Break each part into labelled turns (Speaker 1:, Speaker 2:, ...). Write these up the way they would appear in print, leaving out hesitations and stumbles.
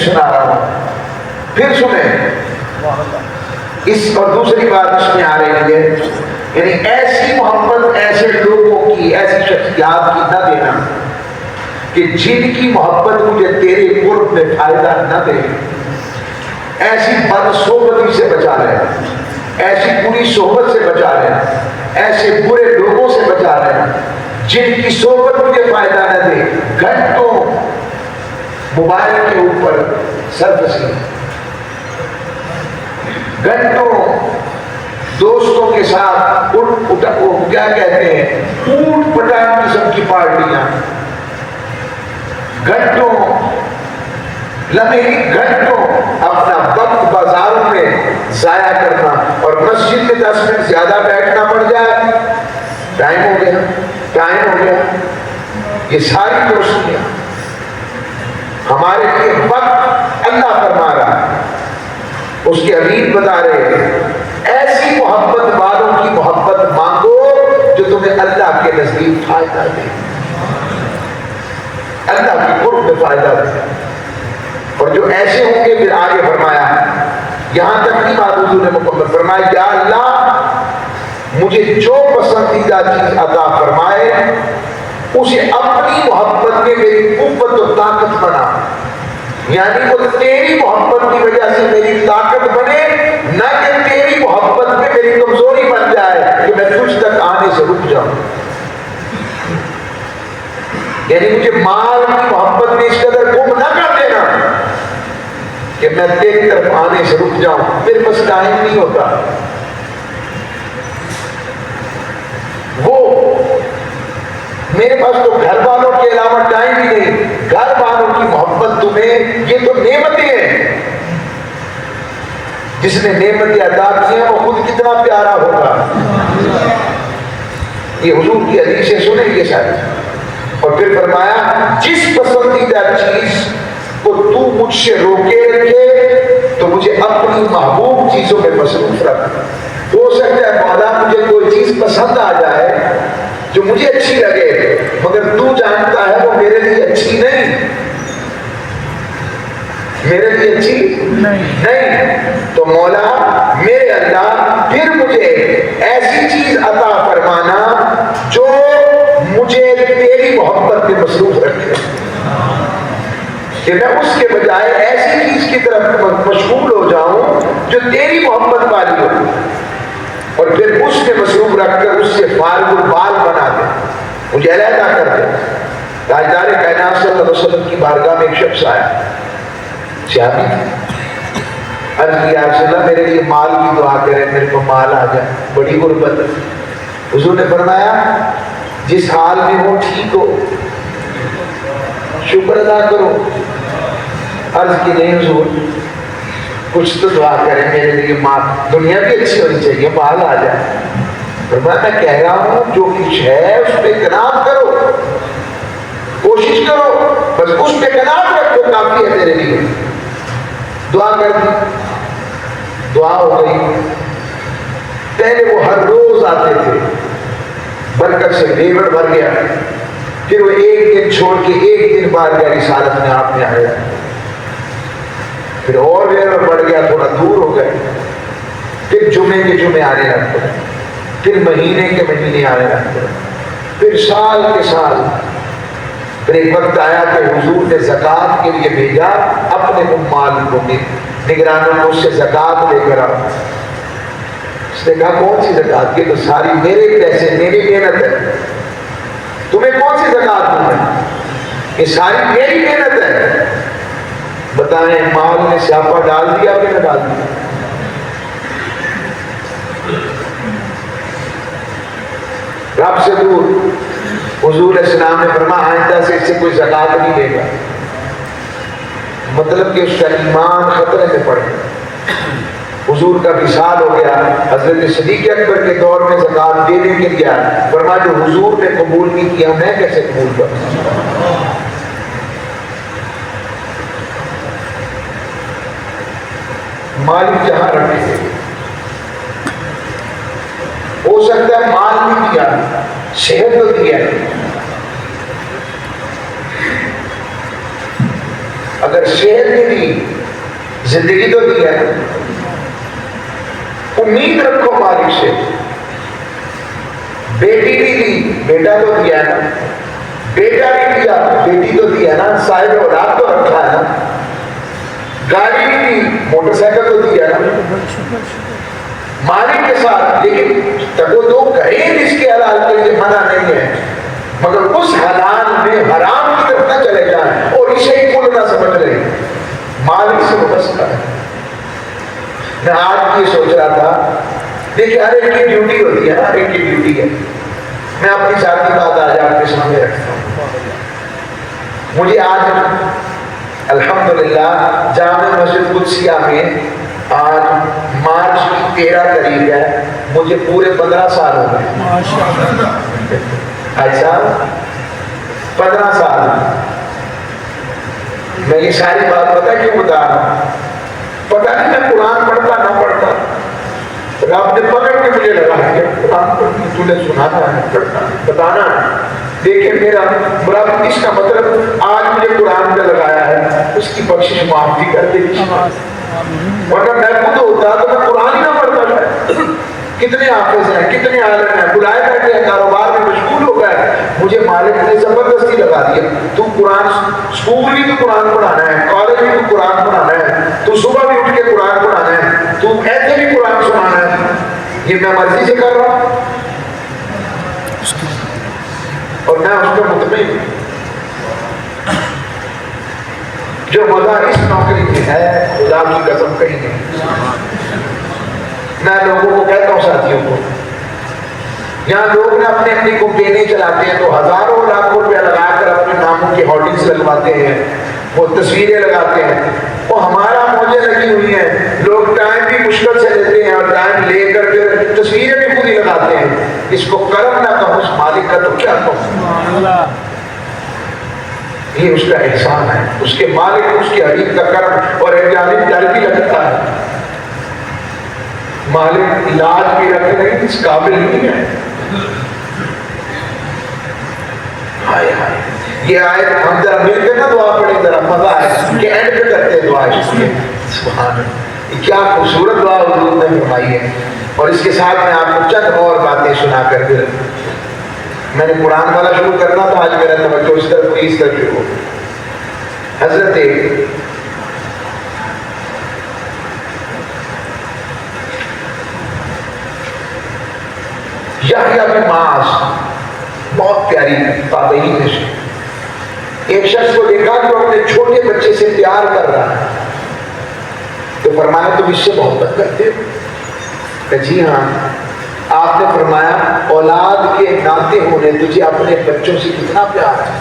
Speaker 1: سنا رہا ہوں، پھر سنیں اس، اور دوسری بات اس میں آ رہی ہے، یعنی ایسی محبت ایسے لوگوں کی، ایسی شخصیات کی نہ دینا کہ جن کی محبت مجھے تیرے قرب میں فائدہ نہ دے. ایسی بد صحبتی سے بچا رہے، ایسی بری صحبت سے بچا رہے، ایسے برے لوگوں سے بچا رہے جن کی صحبت مجھے فائدہ نہ دے. گھنٹوں موبائل کے اوپر سرفسی، گھنٹوں دوستوں کے ساتھ کیا کہتے ہیں، اوٹ پٹانگ قسم کی پارٹیاں، گھنٹوں گھنٹوں اپنا وقت بازاروں میں ضائع کرنا، اور مسجد میں 10 منٹ زیادہ بیٹھنا پڑ جائے، ٹائم ہو گیا. یہ ساری دوستیاں ہمارے لیے وقت اللہ فرما رہا ہے، اس کے حبیب بتا رہے ہیں ایسی محبت والوں کی محبت مانگو جو تمہیں اللہ کے نزدیک فائدہ دے، اللہ کی قرب میں فائدہ دے. اور جو ایسے ہوں گے، پھر آگے فرمایا، یہاں تک کی بات حضور نے مکمل فرمایا، یا اللہ مجھے جو پسندیدہ چیز عطا فرمائے اسے اپنی محبت میں میری قوت و طاقت بنا، یعنی وہ تیری محبت کی وجہ سے میری طاقت بنے، نہ کہ تیری محبت میں میری کمزوری بن جائے کہ میں تجھ تک آنے سے رک جاؤں. یعنی مجھے مال کی محبت میں اس قدر گم نہ کر دینا کہ میں تیری طرف آنے سے رک جاؤں، پھر بس ٹائم نہیں ہوتا. وہ میرے پاس تو گھر والوں کے علاوہ ٹائم ہی نہیں، گھر والوں کی محبت تمہیں، یہ تو نعمتیں ہیں، جس نے نعمتیں عطا کی ہیں وہ خود کتنا پیارا ہوگا. یہ حضور کی حدیثیں سنیں گے سارے. اور پھر فرمایا جس پسندیدہ چیز کو تو مجھ سے روکے رکھے تو مجھے اپنی محبوب چیزوں میں مصروف رکھ. ہو سکتا ہے مولا مجھے کوئی چیز پسند آ جائے جو مجھے اچھی لگے، مگر تو جانتا ہے وہ میرے لیے اچھی نہیں، میرے لیے اچھی نہیں. تو مولا میرے اللہ پھر مجھے ایسی چیز عطا فرمانا جو مجھے تیری محبت میں مصروف رکھے، کہ میں اس کے بجائے ایسی چیز کی طرف مشغول ہو جاؤں جو تیری محبت والی ہو، اور پھر اس میں مصروف رکھ کر اس سے فارغ البال بنا دے، مجھے علیحدہ کر دے. تاجدار کائنات صلی اللہ علیہ وسلم کی بارگاہ میں ایک شخص آیا، صحابی عرض کیا رسول اللہ میرے لیے مال کی دعا کریں، میرے کو مال آ جائے، بڑی غربت. حضور نے فرمایا جس حال میں ہو ٹھیک ہو، شکر ادا کرو. عرض کی نہیں حضور کچھ تو دعا کریں میرے لیے، مال دنیا بھی اچھی ہونی چاہیے، مال آ جائے. فرمایا میں کہہ رہا ہوں جو کچھ ہے اس پہ اقرار کرو، کوشش کرو، بس اس پہ اقرار رکھو، کافی ہے میرے لیے. دعا کر دی، دعا ہو گئی. پہلے وہ ہر روز آتے تھے، برکت سے ریوڑ بھر گیا. پھر وہ ایک دن چھوڑ کے ایک دن بعد گیا رسالت میں آپ نے آیا. پھر اور ریوڑ بڑھ گیا، تھوڑا دور ہو گئے. پھر جمعے کے جمعے آنے لگتے، پھر مہینے کے مہینے آنے لگتے، پھر سال کے سال. پھر ایک وقت آیا کہ حضور نے زکوٰۃ کے لیے بھیجا اپنے مال کو، نگرانوں کو اس سے زکوٰۃ لے کر آؤ. اس نے کہا کون سی زکوٰۃ؟ یہ تو ساری میرے پیسے، میری محنت ہے، تمہیں کون سی زکوٰۃ دوں میں؟ یہ ساری میری محنت ہے. بتائیں مال نے سیاپا ڈال دیا کہ نہ ڈال دیا؟ رب سے دور. حضور علیہ السلام نے فرمایا آئندہ سے اس سے کوئی زکوٰۃ نہیں لے گا. مطلب کہ اس کا ایمان خطرے میں پڑ گیا. حضور کا وصال ہو گیا. حضرت صدیق اکبر کے دور میں زکوٰۃ دینے کے لیے فرمایا جو حضور نے قبول نہیں کیا میں کیسے قبول کروں؟ مالک جہاں رکھے ہو سکتا ہے مال نہیں دیا، صحت تو دیا. اگر صحت نہیں دی زندگی تو دی ہے نا. امید رکھو مالک سے. بیٹی بھی دی بیٹا تو دیا ہے نا. بیٹا بھی دیا بیٹی تو دی ہے نا. صاحب اولاد تو رکھا ہے نا. گاڑی بھی دی موٹر سائیکل تو دی ہے نا مالک کے ساتھ. لیکن تکو تو کریں اس کے حلال کے لیے منع نہیں ہے، مگر اس حلال میں حرام کی طرف نہ چلے جائیں اور اسے ہی کل نہ سمجھ لیں. مالک سے وابستہ ہے. میں آج یہ سوچ رہا تھا، دیکھیے ہر ایک کی ڈیوٹی ہوتی ہے نا، ہر ایک کی ڈیوٹی ہے. میں اپنی ذاتی بات آج آپ کے سامنے رکھتا ہوں. مجھے آج الحمدللہ جامع مسجد قدسیہ میں آج مارچ کی 13 تاریخ ہے، مجھے پورے 15 سال ہو گئے. ایسا 15 سال. میں یہ ساری بات پتہ کیوں بتا رہا ہوں؟ پتہ نہیں میں قرآن پڑھتا نہ پڑھتا، رب نے پکڑ کے مجھے لگا کہ قرآن پڑھنے تو نے سنانا ہے، پڑھنا بتانا ہے. دیکھیں میرا رب اس کا مطلب آج مجھے قرآن پہ لگایا ہے، اس کی بخشش معاف بھی کر دے. ورنہ میں خود ہوتا تو میں قرآن ہی نہ پڑھتا تھا. کتنے حافظ ہیں، کتنے عالم ہیں، بلائے بیٹھے ہیں، کاروبار میں مشغول ہو گئے. مجھے مالک نے زبردستی لگا دیا، تو قرآن اسکول بھی تو قرآن پڑھانا ہے، کالج بھی تو قرآن پڑھانا ہے، تو صبح بھی اٹھ کے قرآن پڑھانا ہے، تو ایسے بھی قرآن سنانا ہے. یہ میں مرضی سے کر رہا ہوں اور میں اس پہ مطمئن ہوں. جو مزہ اس نوکری میں ہے خدا کی قسم کہیں نہیں. میں لوگوں کو کہتا ہوں، ساتھیوں کو، یہاں لوگ نے اپنے اپنی کمپنی چلاتے ہیں تو ہزاروں لاکھوں روپیہ لگا کر اپنے ناموں کے ہورڈنگز لگواتے ہیں، وہ تصویریں لگاتے ہیں. وہ ہمارا موجیں لگی ہوئی ہیں. لوگ ٹائم بھی مشکل سے لیتے ہیں اور ٹائم لے کر کے تصویریں بھی پوری لگاتے ہیں. اس کو کرم نہ کہوں اس مالک کا تو کیا کہوں؟ یہ اس کا احسان ہے. اس کے مالک اس کے حبیب کا کرم. اور ایک جانب ڈر بھی لگتا ہے، مالک علاج بھی رکھ رہے ہیں، اس قابل نہیں ہے. ہائے ہائے. یہ آیت ہم ذرا مل کے نہ دعا پڑھیں، ذرا مزہ ہے کہ اینڈ پہ کرتے ہیں دعا. سبحان اللہ، کیا خوبصورت دعا حضور نے فرمائی ہے. اور اس کے ساتھ میں آپ کو چند اور باتیں سنا کر کے میں نے قرآن والا شروع کرنا تھا، آج میرا توجہ اس طرف پلیز کر کے ہو. حضرت یحییٰ بن معاذ بہت پیاری تابعین میں سے ایک شخص کو دیکھا جو اپنے چھوٹے بچے سے پیار کر رہا ہے، تو فرمایا تم اس سے محبت کرتے ہو؟ کہ جی ہاں. آپ نے فرمایا اولاد کے ناطے ہونے تجھے اپنے بچوں سے کتنا پیار ہے.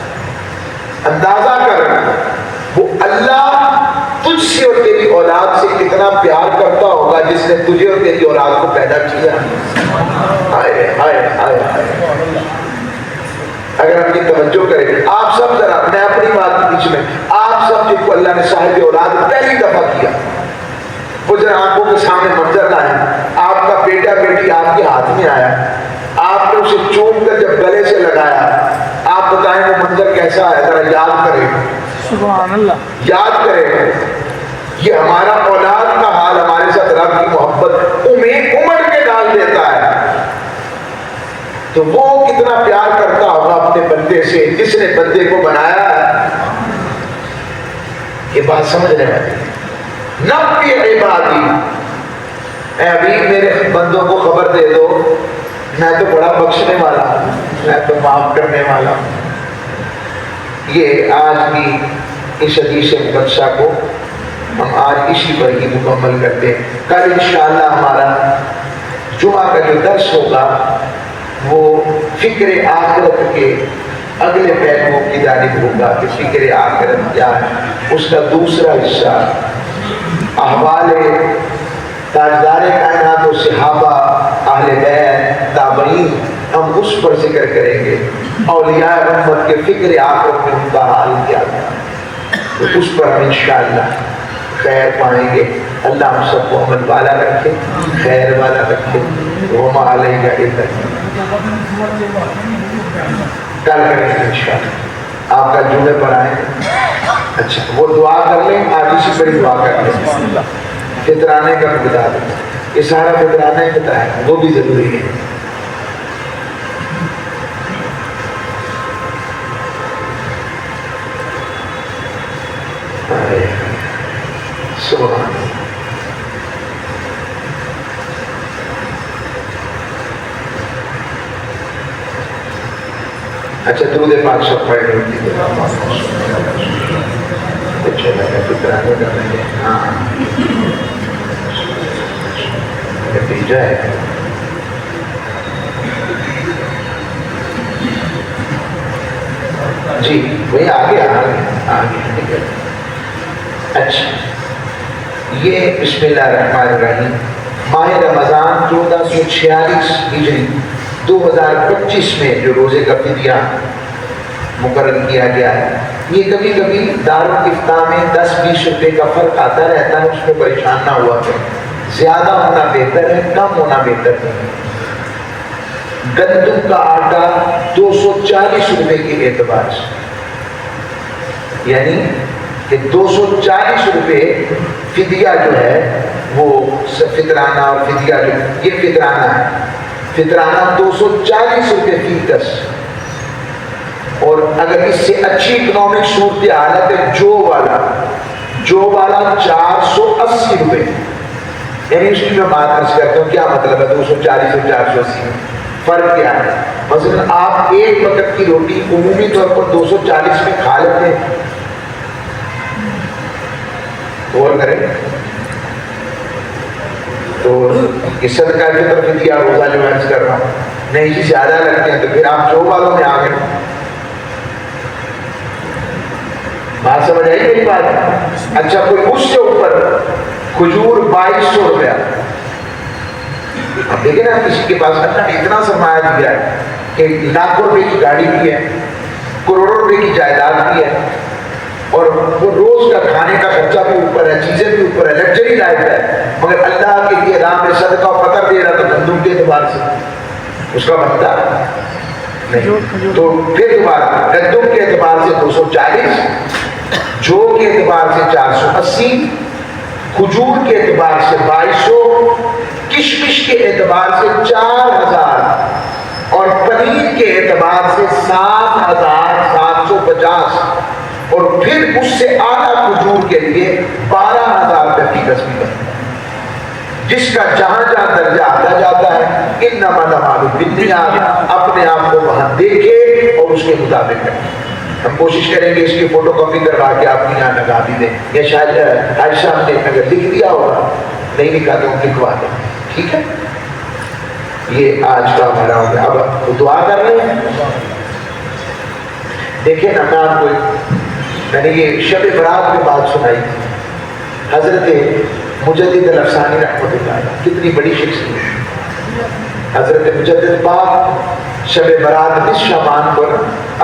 Speaker 1: اندازہ کر وہ اللہ تجھ سے اور تیری اولاد سے کتنا پیار کرتا ہوگا جس نے تجھے اور تیری اولاد کو پیدا کیا. ہائے ہائے ہائے ہائے. اگر اپنی توجہ کریں آپ سب ذرا، میں اپنی بات کے بیچ میں، آپ سب جن کو اللہ نے صاحب اولاد پہلی دفعہ کیا وہ ذرا آنکھوں کے سامنے منظر لائیں. آپ کا بیٹا بیٹی آپ کے ہاتھ میں آیا، آپ نے اسے چوم کر جب گلے سے لگایا، آپ بتائیں وہ منظر کیسا ہے؟ ذرا یاد کریں.
Speaker 2: سبحان اللہ.
Speaker 1: یاد کریں. یہ ہمارا اولاد کا حال ہمارے ساتھ رب کی محبت امڑ کے ڈال دیتا ہے. تو وہ کتنا پیار کرتا ہوگا اپنے بندے سے جس نے بندے کو بنایا ہے. یہ بات سمجھ رہے ہیں؟ نبی عبادی، اے ابھی میرے بندوں کو خبر دے دو میں تو بڑا بخشنے والا ہوں، میں تو معاف کرنے والا ہوں. یہ آج کی اس حدیث مقدسہ کو ہم آج اسی پر ہی مکمل کرتے ہیں. کل انشاءاللہ ہمارا جمعہ کا جو درس ہوگا وہ فکر آخرت کے اگلے پہلوؤں کی جانب ہوگا کہ فکر آخرت کیا ہے. اس کا دوسرا حصہ احوال تاجدار کائنات و صحابہ، اہل بیت، تابعین، ہم اس پر ذکر کریں گے. اولیاء رحمت کے فکر آخرت میں ان کا حال کیا تھا، تو اس پر ہم انشاءاللہ خیر پائیں گے. اللہ ہم سب کو عمل والا رکھے، خیر والا رکھے. وما علیہ الا کل کریں گے انشاءاللہ. آپ کا جمعے پر آئیں. اچھا وہ دعا کر لیں، آج اسی پر دعا کر لیں، فطرانے کا بتا دیں، یہ سارا فطرانہ ہی بتایا، وہ بھی ضروری ہے. سبحان اللہ. اچھا درود پاک سب پڑھ رہے ہوتی ہے. اچھا لگا فطرانے کا میں ہاں نتیجہ ہے. جی وہی آگے آگے. اچھا یہ بسم اللہ الرحمن الرحیم ماہ رمضان 1446 ہجری 2025 میں جو روزے کا فدیہ مقرر کیا گیا ہے، یہ کبھی کبھی دارالفتاء میں 10-20 روپے کا فرق آتا رہتا ہے، اس میں پریشان نہ ہوا کریں. زیادہ ہونا بہتر ہے، کم ہونا بہتر نہیں. گندم کا آٹا 240 روپے کے اعتبار سے، یعنی کہ 240 روپے فدیہ جو ہے وہ فطرانہ اور فدیہ جو یہ فطرانہ ہے، فطرانہ 240 روپے فی کس. اور اگر اس سے اچھی اکنامک صورت حالت ہے جو والا 480 روپے، یعنی اس کی میں بات عرض کرتا ہوں کیا مطلب ہے 240 اور 480 میں فرق کیا ہے. مثلا آپ ایک وقت کی روٹی عمومی طور پر 240 میں کھا لیتے ہیں، غور کریں تو یہ صدقہ کی طرف فدیہ روزہ جو عرض کر رہا ہوں نہیں جی زیادہ لگتے ہیں، تو پھر آپ جو والوں میں آ گئے. بات سمجھ آئی میری بات؟ اچھا کوئی اس سے اوپر کھجور 2200 روپیہ. اب دیکھیں نا کسی کے پاس اللہ نے اتنا سرمایہ دیا ہے کہ لاکھوں روپے کی گاڑی بھی ہے، کروڑوں روپے کی جائیداد بھی ہے، اور وہ روز کا کھانے کا خرچہ بھی اوپر ہے، چیزیں بھی اوپر ہے، لگژری لائف ہے، مگر اللہ کے لیے راہ میں صدقہ و فطر دے رہا تو گندم کے اعتبار سے اس کا بنتا نہیں. تو پھر دوبارہ گندم کے اعتبار سے 240، جو کے اعتبار سے 480، کھجور کے اعتبار سے 2200، کشمش کے اعتبار سے 4000 اور پنیر کے اعتبار سے 7750، اور پھر اس سے اعلیٰ کھجور کے لیے 12000 روپے فی گز بھی بنتا ہے. جس کا جہاں جہاں درجہ آتا جاتا ہے انما الاعمال بالنیات، اپنے آپ کو وہاں دیکھے اور اس کے مطابق کریں. ہم کوشش کریں گے اس کی فوٹو کاپی کروا کے آپ کے یہاں لگا بھی دیں، یا شاید حاج صاحب نے اگر لکھ دیا ہوگا، نہیں لکھا تو ہم لکھوا دیں. ٹھیک ہے، یہ آج کا ہمارا ہو گیا. اب دعا کر رہے ہیں. دیکھیں نا میں آپ کو میں نے یہ شب برات میں بات سنائی تھی. حضرت مجدد الافسانی رحمۃ اللہ علیہ کتنی بڑی شخصیت. حضرت مجدد پاک شب برات نصف شعبان پر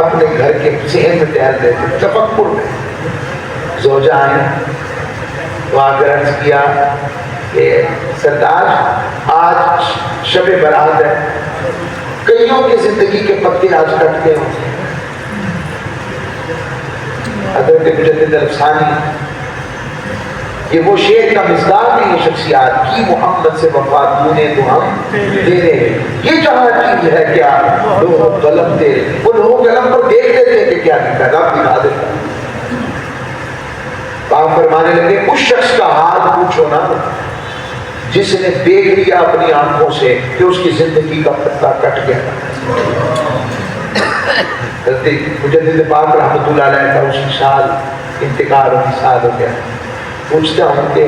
Speaker 1: اپنے گھر کے صحن میں ٹہل رہے تھے، تفکر میں. زوجہ آئیں تو آ کر عرض کیا کہ سردار آج شب برات ہے، کئیوں کی زندگی کے پتے آج کٹ گئے ہوں. حضرت مجدد الافسانی یہ وہ شعر کا مصداق ہے، یہ شخصیات کی محمد سے وفات تو ہم دے رہے، یہ جہاں چیز ہے کیا لوگ قلم دے رہے. وہ لوگ قلم پر دیکھ لیتے کہ کیا پیغام دکھا دیتا. آپ فرمانے لگے اس شخص کا حال پوچھو نا جس نے دیکھ لیا اپنی آنکھوں سے کہ اس کی زندگی کا پتہ کٹ گیا. مجدد پاک رحمۃ اللہ علیہ کا اسی سال انتقال ہو گیا. پوچھتا ہوں کہ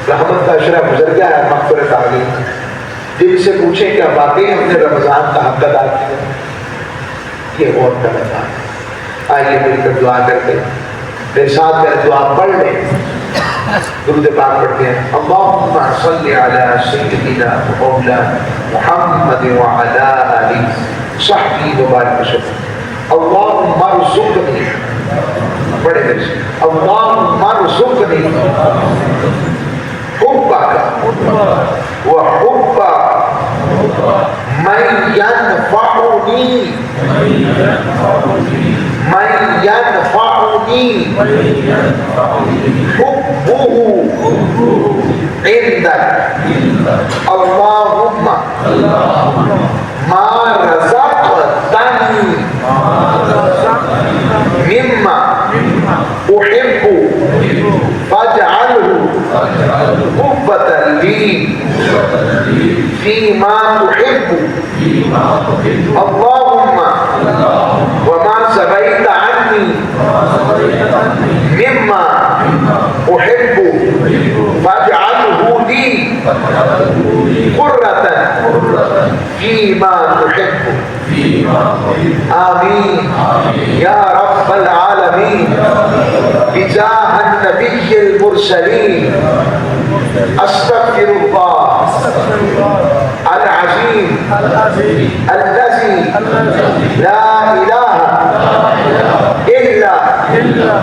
Speaker 1: رحمت کا اشرا گزر گیا ہے، مغفرت آ گئی. دل سے پوچھیں کیا واقعی ہم نے رمضان کا حق ادا کیا؟ یہ اور غلط ہے. آئیے مل کر دعا کرتے ہیں. میرے ساتھ میرے دعا پڑھ لیں، درود پاک پڑھتے ہیں. اللہم صلی علی سیدنا مولانا محمد وعلی آلہ صحبہ وبارک وسلم. اللہم ارزقنی، بڑے میرے سے، اللہم ارزقنی حبک وحب من ينفعني حبه عندك اللهم ما رزقتني مما أحب فاجعله قرة لي فيما تحب اللهم وما سبيت عني مما أحب فاجعله لي قرة فيما تحب آمين يا رب العالمين بجاه النبي المرسلين أستغفر الله العظيم الذي لا إله إلا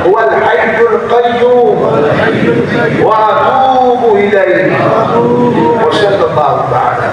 Speaker 1: هو الحي القيوم وأتوب إليه وصلى الله تعالى.